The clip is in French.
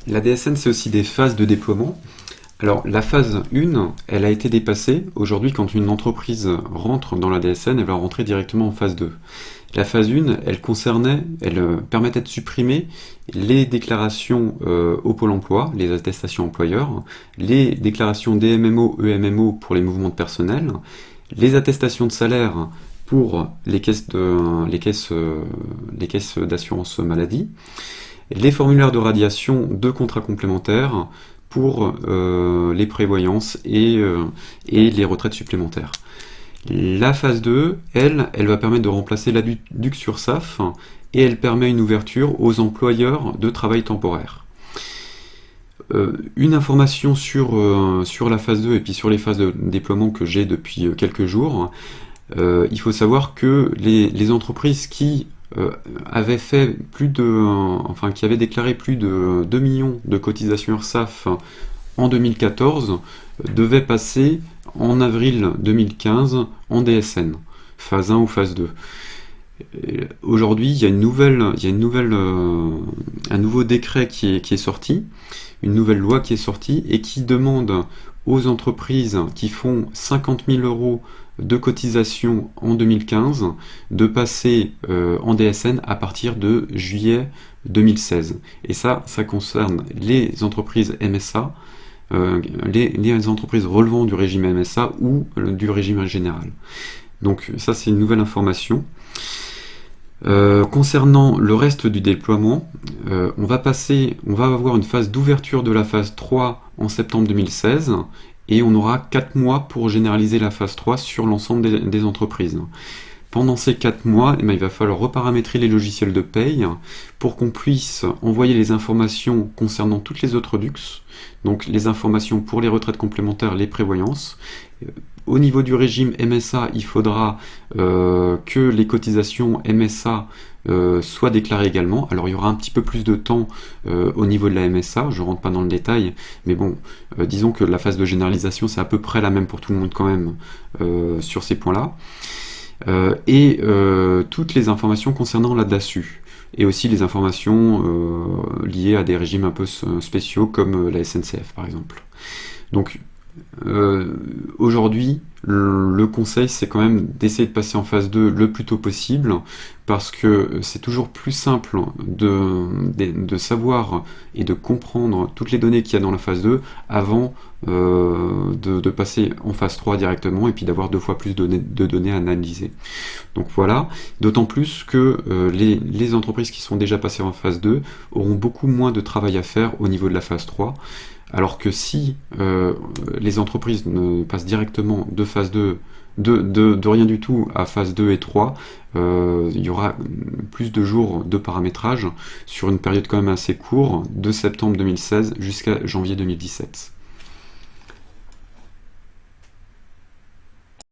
La DSN, c'est aussi des phases de déploiement. Alors, la phase 1, elle a été dépassée. Aujourd'hui, quand une entreprise rentre dans la DSN, elle va rentrer directement en phase 2. La phase 1, elle permettait de supprimer les déclarations au Pôle emploi, les attestations employeurs, les déclarations DMMO, EMMO pour les mouvements de personnel, les attestations de salaire pour les caisses d'assurance maladie, les formulaires de radiation de contrats complémentaires pour les prévoyances et les retraites supplémentaires. La phase 2, elle va permettre de remplacer la DUC SAF et elle permet une ouverture aux employeurs de travail temporaire. Une information sur la phase 2 et puis sur les phases de déploiement que j'ai depuis quelques jours, il faut savoir que les entreprises qui avaient déclaré plus de 2 millions de cotisations URSSAF en 2014 devaient passer en avril 2015 en DSN, phase 1 ou phase 2. Aujourd'hui, il y a un nouveau décret qui est sorti, une nouvelle loi qui est sortie et qui demande aux entreprises qui font 50 000 euros de cotisation en 2015 de passer en DSN à partir de juillet 2016. Et ça concerne les entreprises MSA, les entreprises relevant du régime MSA ou du régime général. Donc ça, c'est une nouvelle information. Concernant le reste du déploiement, on va avoir une phase d'ouverture de la phase 3 en septembre 2016 et on aura 4 mois pour généraliser la phase 3 sur l'ensemble des entreprises. Pendant ces 4 mois, il va falloir reparamétrer les logiciels de paye pour qu'on puisse envoyer les informations concernant toutes les autres DUX, donc les informations pour les retraites complémentaires, les prévoyances. Au niveau du régime MSA, il faudra que les cotisations MSA soient déclarées également. Alors il y aura un petit peu plus de temps au niveau de la MSA, je ne rentre pas dans le détail, mais bon, disons que la phase de généralisation, c'est à peu près la même pour tout le monde quand même sur ces points-là. Et toutes les informations concernant la DASU, et aussi les informations liées à des régimes un peu spéciaux comme la SNCF par exemple. Donc aujourd'hui, le conseil, c'est quand même d'essayer de passer en phase 2 le plus tôt possible, parce que c'est toujours plus simple de savoir et de comprendre toutes les données qu'il y a dans la phase 2 avant de passer en phase 3 directement et puis d'avoir 2 fois plus de données à analyser. Donc voilà, d'autant plus que les entreprises qui sont déjà passées en phase 2 auront beaucoup moins de travail à faire au niveau de la phase 3. Alors que si les entreprises ne passent directement de phase 2, de rien du tout à phase 2 et 3, il y aura plus de jours de paramétrage sur une période quand même assez courte, de septembre 2016 jusqu'à janvier 2017.